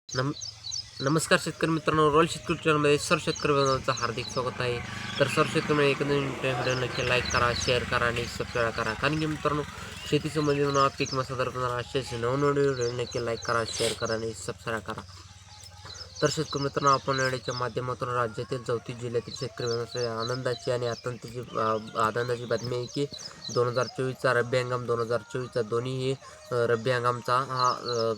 नम नमस्कार शेतकरी मित्रांनो, रॉयल शेतकरी चॅनलमध्ये सर्व शेतकरी बंधूंचं हार्दिक स्वागत आहे. तर सर्व शेतकरी एक व्हिडिओ नक्की लाईक करा, शेअर करा आणि सबस्क्राईब करा. कारण की मित्रांनो, शेती संबंधित पीक मसादर करणारा असे नवनवीन व्हिडिओ नक्की लाईक करा, शेअर करा आणि सबस्क्राईब करा. तर शेतकरी मित्रांनो, आपण वेळेच्या माध्यमातून राज्यातील 34 जिल्ह्यातील शेतकरी बंधूंसाठी आनंदाची आणि आनंदाची बातमी आहे की 2024चा रब्बी हंगाम 2024चा दोन्हीही रब्बी हंगामचा हा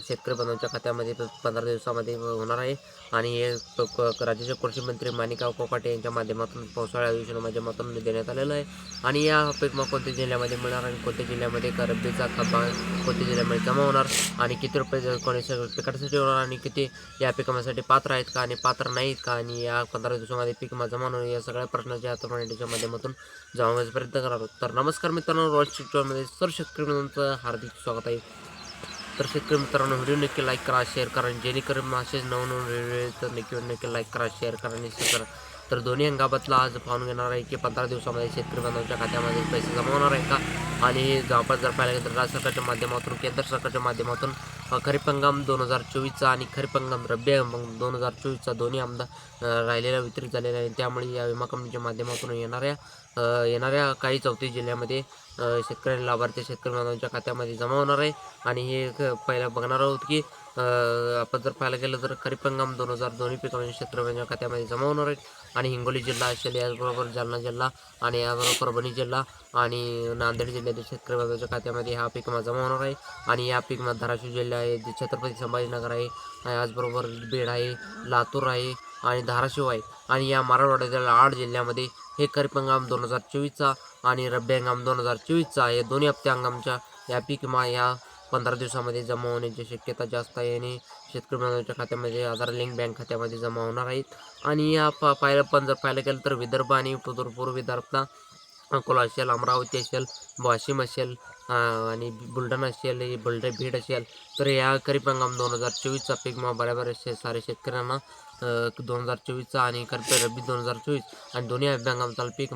शेतकरी बंधूंच्या खात्यामध्ये 15 दिवसामध्ये होणार आहे. आणि हे राज्याचे कृषी मंत्री माणिकराव कोकाटे यांच्या माध्यमातून पावसाळ्या अधिवेशनाच्या माध्यमातून देण्यात आलेलं आहे. आणि या पीक मग कोणत्या जिल्ह्यामध्ये मिळणार आणि कोणत्या जिल्ह्यामध्ये रब्बीचा खत कोणत्या जिल्ह्यामध्ये जमा होणार आणि किती रुपये कोणत्या पिकासाठी होणार आणि किती या पिकासाठी पात्र आहेत का आणि पात्र नाहीत का आणि या 15 दिवसामध्ये पीक जमा होणार, या सगळ्या प्रश्नाचे आता मराठीच्या माध्यमातून जाणून प्रयत्न करावा. तर नमस्कार मित्रांनो, रॉयल स्ट्रीटमध्ये सर्व शेतकरी मित्रांचं हार्दिक स्वागत आहे. तर शेतकरी मित्रांनो, व्हिडिओ नक्की लाईक करा, शेअर करा आणि जेणेकरून असेच नवनवीन व्हिडिओ तर नक्की लाईक करा, शेअर करा आणि शेअर करा. तर दोन्ही हंगामातला आज पाहून घेणार आहे की 15 दिवसामध्ये शेतकरी बांधवांच्या खात्यामध्ये पैसे जमा होणार आहे का. आणि आपण जर पाहिलं तर राज्य सरकारच्या माध्यमातून, केंद्र सरकारच्या माध्यमातून खरीप हंगाम 2024चा आणि खरीप हंगाम रब्बी हंगाम 2024चा दोन्ही राहिलेला वितरित झालेला आहे. त्यामुळे या विमा कंपनीच्या माध्यमातून येणाऱ्या काही 34 जिल्ह्यामध्ये शेतकरी लाभार्थी शेतकरी बांधवांच्या खात्यामध्ये जमा होणार आहे. आणि हे पहिला बघणार आहोत की आपण जर पाहायला गेलं तर खरीप हंगाम 2002 पिकांमध्ये शेतकऱ्यांच्या खात्यामध्ये जमा होणार आहेत. आणि हिंगोली जिल्हा असेल, याचबरोबर जालना जिल्हा आणि याबरोबर परभणी जिल्हा आणि नांदेड जिल्ह्यातील शेतकरी बांधवांच्या खात्यामध्ये हा पीक जमा होणार आहे. आणि या पीक धाराशिव जिल्हा आहे, छत्रपती संभाजीनगर आहे, याचबरोबर बीड आहे, लातूर आहे आणि धाराशिव आहे. आणि या मराठवाड्यातील 8 जिल्ह्यामध्ये हे खरीप हंगाम 2024चा आणि रब्बी हंगाम 2024चा हे दोन्ही हप्ते हंगामच्या या पीक या 15 दिवसामध्ये जमा होण्याची शक्यता जास्त आहे. आणि शेतकरी बांधवांच्या खात्यामध्ये आधार लिंक बँक खात्यामध्ये जमा होणार आहेत. आणि या जर पाहायला गेलं तर विदर्भ आणि पूर्व विदर्भला अकोला असेल, अमरावती असेल, वाशिम असेल आणि बुलढाणा असेल, बीड असेल, तर या खरीप हंगाम 2024चा पीक बऱ्याबऱ्या सारे शेतकऱ्यांना 2024चा आणि रब्बी 2024 आणि दोन्ही हंगामाचा पीक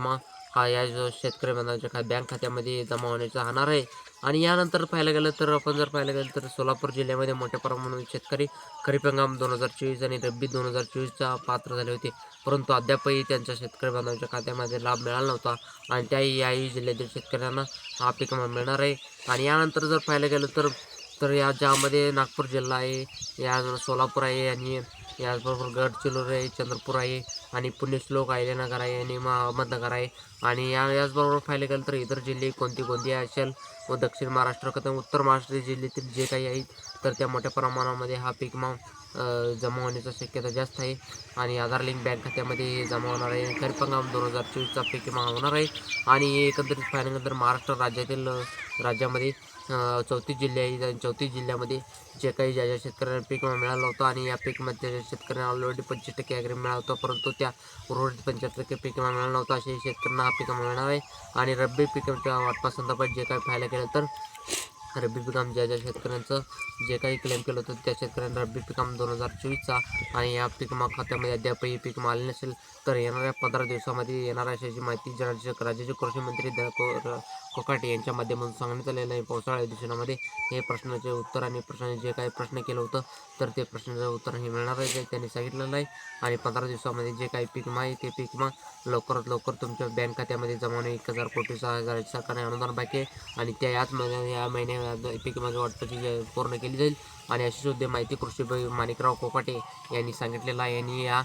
हा या शेतकरी बांधवांच्या बँक खात्यामध्ये जमा होण्याचा राहणार आहे. आणि यानंतर पाहायला गेलं तर आपण जर पाहायला गेलं तर सोलापूर जिल्ह्यामध्ये मोठ्या प्रमाणात शेतकरी खरीप हंगाम 2024 आणि रब्बी 2024चा पात्र झाले होते, परंतु अद्यापही त्यांच्या शेतकरी बांधवांच्या खात्यामध्ये लाभ मिळाला नव्हता. आणि त्याही याही जिल्ह्यातील शेतकऱ्यांना हा पीक मिळणार आहे. आणि यानंतर जर पाहायला गेलं तर या ज्यामध्ये नागपूर जिल्हा आहे, या सोलापूर आहे आणि याचबरोबर गडचिरोली आहे, चंद्रपूर आहे आणि पुण्यश्लोक अहिल्यानगर आहे आणि अहमदनगर आहे. आणि याचबरोबर पाहायला गेलं तर इतर जिल्हे कोणते असेल व दक्षिण महाराष्ट्र उत्तर महाराष्ट्र जिल्ह्यातील जे काही आहेत तर त्या मोठ्या प्रमाणामध्ये हा पीक जमा होण्याची शक्यता जास्त आहे. आणि आधार लिंक बँक खात्यामध्ये जमा होणार आहे. खरीप हंगाम 2024चा पीक होणार आहे. आणि एकंदरीत पाहिल्यानंतर महाराष्ट्र राज्यामध्ये 34 जिल्हे आहेत आणि 34 जिल्ह्यामध्ये जे काही ज्या शेतकऱ्यांना पीक मिळालं होतं आणि या पीकमध्ये शेतकऱ्यांना ऑलरेडी 25% ॲग्री मिळाला होता, परंतु त्या उर्वरित 75% पीक मिळालं नव्हतं, असे शेतकऱ्यांना हा पीक मिळणार आहे. आणि रब्बी पिकांच्या वाटपासंदर्भात जे काही पाहायला गेलं तर रब्बी पिकाम ज्या शेतकऱ्यांचं जे काही क्लेम केलं होतं त्या शेतकऱ्यांना रब्बी पिकाम 2024चा आणि या पीक खात्यामध्ये अद्यापही पीक आले नसेल तर येणाऱ्या 15 दिवसामध्ये येणार अशाची माहिती राज्याचे कृषी मंत्री कोकाटे यांच्या माध्यमातून सांगण्यात आलेलं आहे. पावसाळ्या अधिवेशनामध्ये हे प्रश्नाचे उत्तर आणि जे काही प्रश्न केलं होतं तर ते प्रश्नाचं उत्तर हे मिळणार आहे त्यांनी सांगितलेलं आहे. आणि 15 दिवसामध्ये जे काही पीक आहे ते पीक लवकरात लवकर तुमच्या बँक खात्यामध्ये जमा होणे. 1000 कोटी 6,000 सरकारने अनुदान बाकी आहे आणि त्या या महिन्यात पीक वाटपाची पूर्ण केली जाईल. आणि अशी सुद्धा माहिती कृषी माणिकराव कोकाटे यांनी सांगितलेलं आहे. आणि या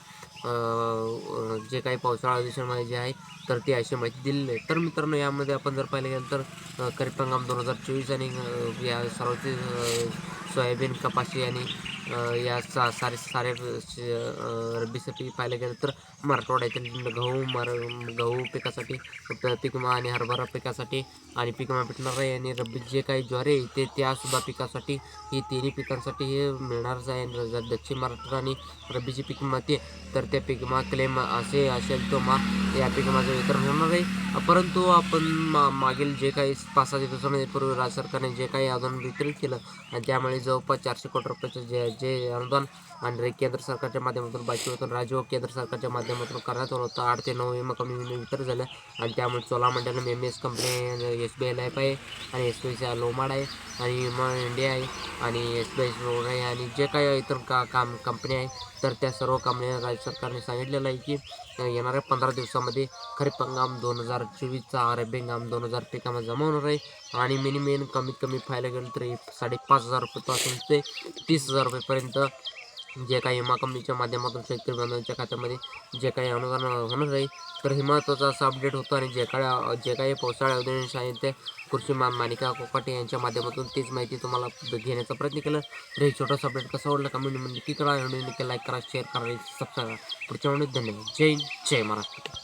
जे काही पावसाळा अधिवेशनामध्ये जे आहे तर ते अशी माहिती दिलेली आहे. तर मित्रांनो, यामध्ये आपण जर पाहिलं गेलं तर खरीप हंगाम 2024 आणि या सर्वचे सोयाबीन, कपाशी आणि या सारे रब्बीसाठी पाहायला गेलं तर मराठवाड्यातील गहू पिकासाठी पीक आणि हरभरा पिकासाठी आणि पीक भेटणार आहे. आणि रब्बी जे काही ज्वारी आहे त्यासुद्धा पिकासाठी ही तिन्ही पिकांसाठी हे मिळणारच आहे. जर दक्षिण महाराष्ट्र आणि रब्बीची पीक माती तर त्या पीक क्लेम असे असेल तो या पीक वितरण होणार आहे. परंतु आपण मागील जे काही 5-6 दिवसांमध्ये पूर्वी राज्य सरकारने जे काही अजून वितरित केलं आणि त्यामुळे जवळपास 400 कोटी रुपयाचं जे अनुदान आणि केंद्र सरकारच्या माध्यमातून बाकीतून राज्य व केंद्र सरकारच्या माध्यमातून करण्यात आलं होतं. 8 ते 9 विमा कंपनी वितरण झालं आणि त्यामुळे Cholamandalam MS company, SBI life आहे आणि SBI लोमाड आहे आणि विमा इंडिया आहे आणि SBI रोड आहे आणि जे काही इतर काम कंपनी आहे तर त्या सर्व कंपन्या राज्य सरकारने सांगितलेलं आहे की येणाऱ्या 15 दिवसामध्ये खरीप हंगाम 2024चा रब्बी हंगाम 2023 जमा होणार आहे आणि मिनिमम कमीत कमी पाहायला गेलं तरी 5,500 रुपयेपासून ते 30,000 रुपयेपर्यंत जे काही विमा कंपनीच्या माध्यमातून शेतकरी बांधवांच्या खात्यामध्ये जे काही अनुदान होणार आहे तर हे महत्त्वाचा असा अपडेट होतो आणि जे काही पावसाळ्या अधिवेशन आहे ते कृषी मानिका कोकाटे यांच्या माध्यमातून तीच माहिती तुम्हाला घेण्याचा प्रयत्न केला. तर हे छोटंसं अपडेट कसं आवडलं कमेंटमध्ये नक्की करा, व्हिडिओ नक्की लाईक करा, शेअर करा आणि सबस्क्राईब करा. पुढच्या व्हिडिओत धन्यवाद. जय हिंद, जय महाराष्ट्र.